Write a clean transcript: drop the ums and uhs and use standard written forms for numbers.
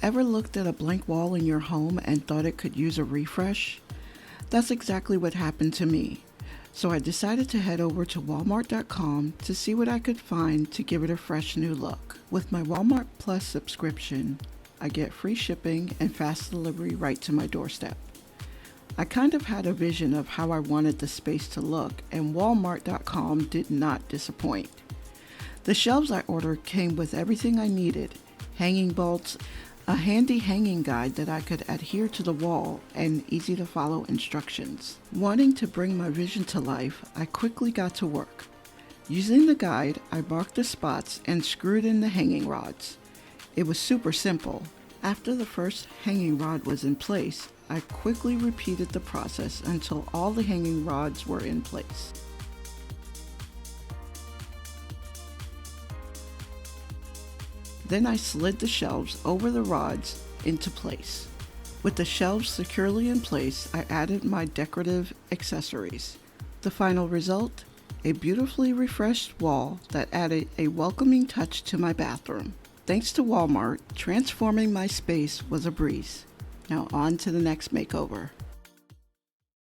Ever looked at a blank wall in your home and thought it could use a refresh? That's exactly what happened to me. So I decided to head over to Walmart.com to see what I could find to give it a fresh new look. With my Walmart Plus subscription, I get free shipping and fast delivery right to my doorstep. I kind of had a vision of how I wanted the space to look, and Walmart.com did not disappoint. The shelves I ordered came with everything I needed: hanging bolts, a handy hanging guide that I could adhere to the wall, and easy to follow instructions. Wanting to bring my vision to life, I quickly got to work. Using the guide, I marked the spots and screwed in the hanging rods. It was super simple. After the first hanging rod was in place, I quickly repeated the process until all the hanging rods were in place. Then I slid the shelves over the rods into place. With the shelves securely in place, I added my decorative accessories. The final result? A beautifully refreshed wall that added a welcoming touch to my bathroom. Thanks to Walmart, transforming my space was a breeze. Now on to the next makeover.